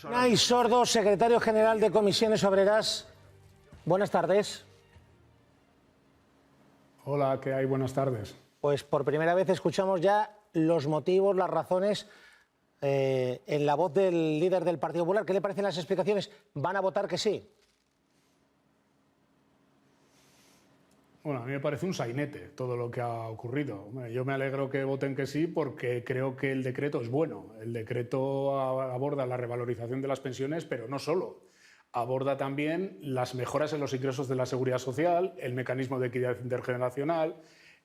Unai Sordo, secretario general de Comisiones Obreras. Buenas tardes. Hola, ¿qué hay? Buenas tardes. Pues por primera vez escuchamos ya los motivos, las razones en la voz del líder del Partido Popular. ¿Qué le parecen las explicaciones? ¿Van a votar que sí? Bueno, a mí me parece un sainete todo lo que ha ocurrido. Yo me alegro que voten que sí porque creo que el decreto es bueno. El decreto aborda la revalorización de las pensiones, pero no solo. Aborda también las mejoras en los ingresos de la seguridad social, el mecanismo de equidad intergeneracional,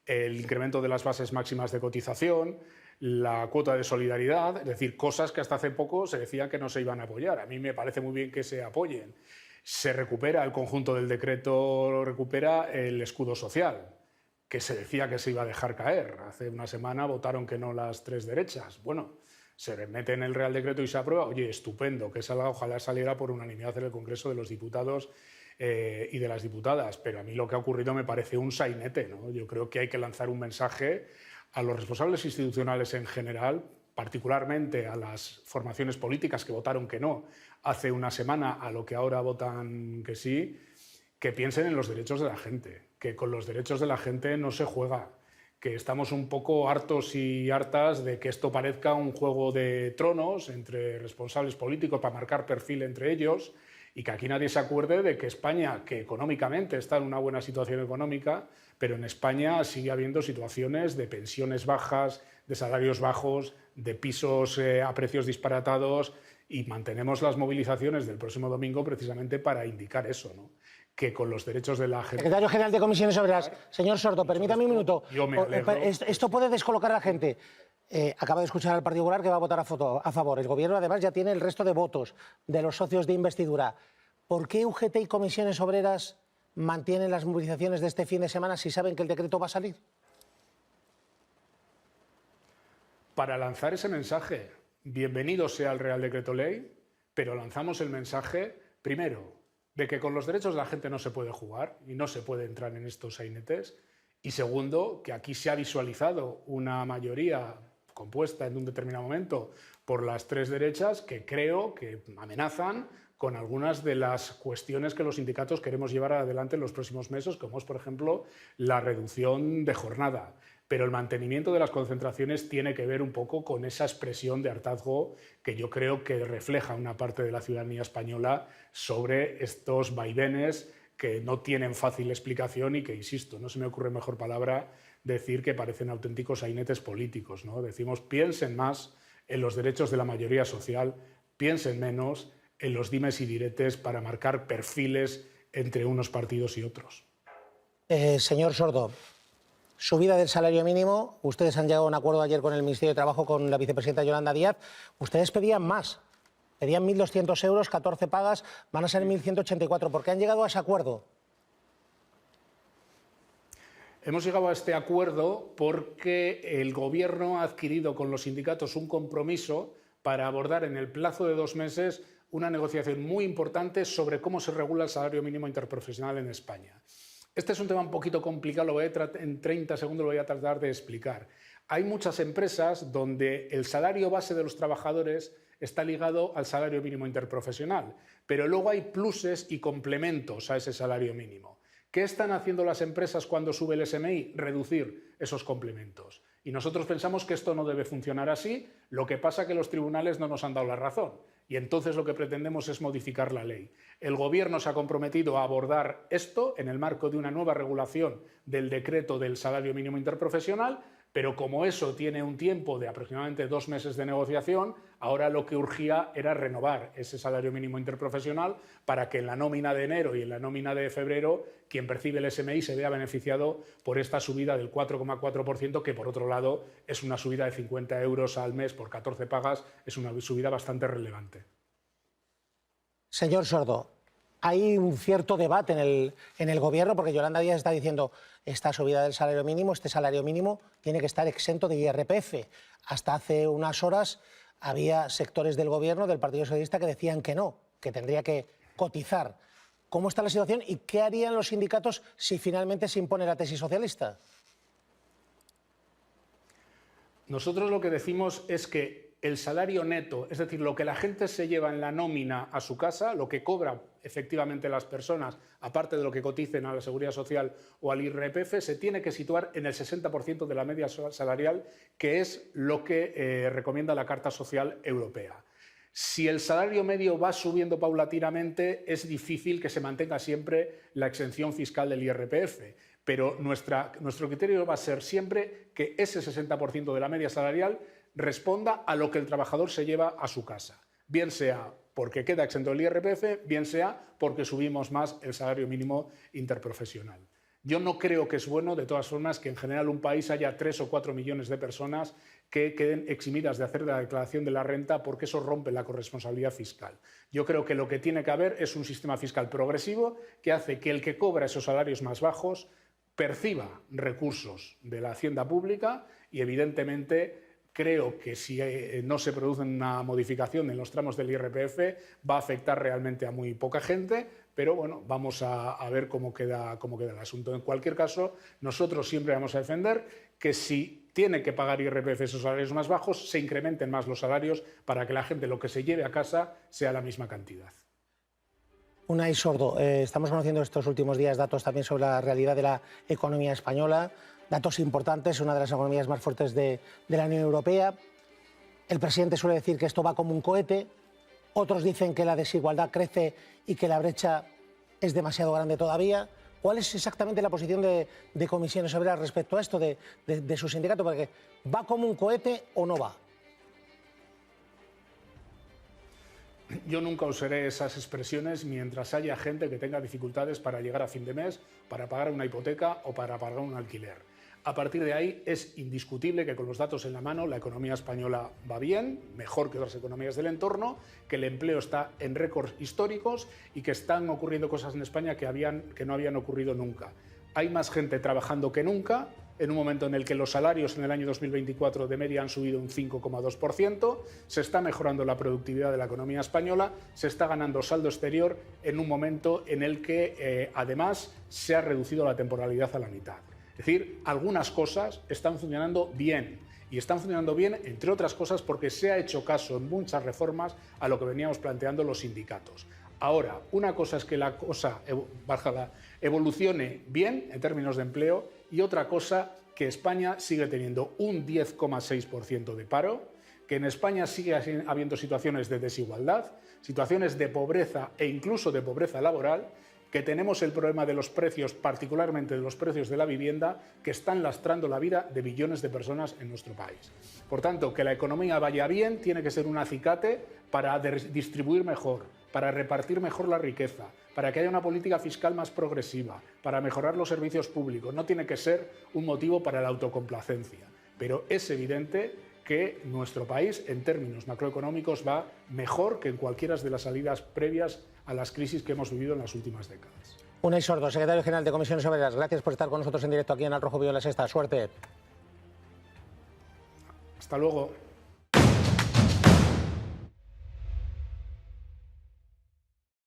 el incremento de las bases máximas de cotización, la cuota de solidaridad, es decir, cosas que hasta hace poco se decía que no se iban a apoyar. A mí me parece muy bien que se apoyen. Se recupera el conjunto del decreto, recupera el escudo social, que se decía que se iba a dejar caer. Hace una semana votaron que no las tres derechas. Bueno, se mete en el Real Decreto y se aprueba. Oye, estupendo, que salga, ojalá saliera por unanimidad en el Congreso de los Diputados y de las diputadas. Pero a mí lo que ha ocurrido me parece un sainete, ¿no? Yo creo que hay que lanzar un mensaje a los responsables institucionales en general, particularmente a las formaciones políticas que votaron que no hace una semana, a lo que ahora votan que sí, que piensen en los derechos de la gente, que con los derechos de la gente no se juega, que estamos un poco hartos y hartas de que esto parezca un juego de tronos entre responsables políticos para marcar perfil entre ellos y que aquí nadie se acuerde de que España, que económicamente está en una buena situación económica, pero en España sigue habiendo situaciones de pensiones bajas, de salarios bajos, de pisos a precios disparatados, y mantenemos las movilizaciones del próximo domingo precisamente para indicar eso, ¿no? Que con los derechos de la gente... Secretario general de Comisiones Obreras, señor Sordo, permítame un minuto. Yo me alegro. Esto puede descolocar a la gente. Acaba de escuchar al Partido Popular que va a votar a favor. El Gobierno, además, ya tiene el resto de votos de los socios de investidura. ¿Por qué UGT y Comisiones Obreras mantienen las movilizaciones de este fin de semana si saben que el decreto va a salir? Para lanzar ese mensaje, bienvenido sea el Real Decreto Ley, pero lanzamos el mensaje, primero, de que con los derechos de la gente no se puede jugar y no se puede entrar en estos sainetes, y segundo, que aquí se ha visualizado una mayoría compuesta en un determinado momento por las tres derechas que creo que amenazan con algunas de las cuestiones que los sindicatos queremos llevar adelante en los próximos meses, como es, por ejemplo, la reducción de jornada. Pero el mantenimiento de las concentraciones tiene que ver un poco con esa expresión de hartazgo que yo creo que refleja una parte de la ciudadanía española sobre estos vaivenes que no tienen fácil explicación y que, insisto, no se me ocurre mejor palabra decir que parecen auténticos sainetes políticos, ¿no? Decimos, piensen más en los derechos de la mayoría social, piensen menos en los dimes y diretes para marcar perfiles entre unos partidos y otros. Señor Sordo, subida del salario mínimo. Ustedes han llegado a un acuerdo ayer con el Ministerio de Trabajo, con la vicepresidenta Yolanda Díaz. Ustedes pedían más. Pedían 1.200 euros, 14 pagas, van a ser 1.184. ¿Por qué han llegado a ese acuerdo? Hemos llegado a este acuerdo porque el Gobierno ha adquirido con los sindicatos un compromiso para abordar en el plazo de 2 meses una negociación muy importante sobre cómo se regula el salario mínimo interprofesional en España. Este es un tema un poquito complicado, en 30 segundos lo voy a tratar de explicar. Hay muchas empresas donde el salario base de los trabajadores está ligado al salario mínimo interprofesional, pero luego hay pluses y complementos a ese salario mínimo. ¿Qué están haciendo las empresas cuando sube el SMI? Reducir esos complementos. Y nosotros pensamos que esto no debe funcionar así, lo que pasa es que los tribunales no nos han dado la razón. Y entonces lo que pretendemos es modificar la ley. El Gobierno se ha comprometido a abordar esto en el marco de una nueva regulación del decreto del salario mínimo interprofesional, pero como eso tiene un tiempo de aproximadamente 2 meses de negociación, ahora lo que urgía era renovar ese salario mínimo interprofesional para que en la nómina de enero y en la nómina de febrero quien percibe el SMI se vea beneficiado por esta subida del 4,4%, que por otro lado es una subida de 50 euros al mes por 14 pagas, es una subida bastante relevante. Señor Sordo, hay un cierto debate en el Gobierno, porque Yolanda Díaz está diciendo esta subida del salario mínimo, este salario mínimo tiene que estar exento de IRPF. Hasta hace unas horas había sectores del Gobierno, del Partido Socialista, que decían que no, que tendría que cotizar. ¿Cómo está la situación y qué harían los sindicatos si finalmente se impone la tesis socialista? Nosotros lo que decimos es que el salario neto, es decir, lo que la gente se lleva en la nómina a su casa, lo que cobran efectivamente las personas, aparte de lo que coticen a la Seguridad Social o al IRPF, se tiene que situar en el 60% de la media salarial, que es lo que recomienda la Carta Social Europea. Si el salario medio va subiendo paulatinamente, es difícil que se mantenga siempre la exención fiscal del IRPF, pero nuestro criterio va a ser siempre que ese 60% de la media salarial responda a lo que el trabajador se lleva a su casa, bien sea porque queda exento del IRPF, bien sea porque subimos más el salario mínimo interprofesional. Yo no creo que es bueno, de todas formas, que en general un país haya 3 o 4 millones de personas que queden eximidas de hacer la declaración de la renta, porque eso rompe la corresponsabilidad fiscal. Yo creo que lo que tiene que haber es un sistema fiscal progresivo que hace que el que cobra esos salarios más bajos perciba recursos de la hacienda pública y, evidentemente, creo que si no se produce una modificación en los tramos del IRPF va a afectar realmente a muy poca gente, pero bueno, vamos a ver cómo queda el asunto. En cualquier caso, nosotros siempre vamos a defender que si tiene que pagar IRPF esos salarios más bajos, se incrementen más los salarios para que la gente lo que se lleve a casa sea la misma cantidad. Unai Sordo, estamos conociendo estos últimos días datos también sobre la realidad de la economía española, datos importantes, una de las economías más fuertes de la Unión Europea. El presidente suele decir que esto va como un cohete, otros dicen que la desigualdad crece y que la brecha es demasiado grande todavía. ¿Cuál es exactamente la posición de Comisiones Obreras respecto a esto, de su sindicato? Porque ¿va como un cohete o no va? Yo nunca usaré esas expresiones mientras haya gente que tenga dificultades para llegar a fin de mes, para pagar una hipoteca o para pagar un alquiler. A partir de ahí es indiscutible que con los datos en la mano la economía española va bien, mejor que otras economías del entorno, que el empleo está en récords históricos y que están ocurriendo cosas en España que no habían ocurrido nunca. Hay más gente trabajando que nunca, en un momento en el que los salarios en el año 2024 de media han subido un 5,2%, se está mejorando la productividad de la economía española, se está ganando saldo exterior en un momento en el que además se ha reducido la temporalidad a la mitad. Es decir, algunas cosas están funcionando bien, y están funcionando bien, entre otras cosas, porque se ha hecho caso en muchas reformas a lo que veníamos planteando los sindicatos. Ahora, una cosa es que la cosa evolucione bien en términos de empleo, y otra cosa que España sigue teniendo un 10,6% de paro, que en España sigue habiendo situaciones de desigualdad, situaciones de pobreza e incluso de pobreza laboral, que tenemos el problema de los precios, particularmente de los precios de la vivienda, que están lastrando la vida de millones de personas en nuestro país. Por tanto, que la economía vaya bien tiene que ser un acicate para distribuir mejor, para repartir mejor la riqueza, para que haya una política fiscal más progresiva, para mejorar los servicios públicos. No tiene que ser un motivo para la autocomplacencia. Pero es evidente que nuestro país, en términos macroeconómicos, va mejor que en cualquiera de las salidas previas a las crisis que hemos vivido en las últimas décadas. Unai Sordo, secretario general de Comisiones Obreras, gracias por estar con nosotros en directo aquí en Al Rojo Vivo La Sexta. Suerte. Hasta luego.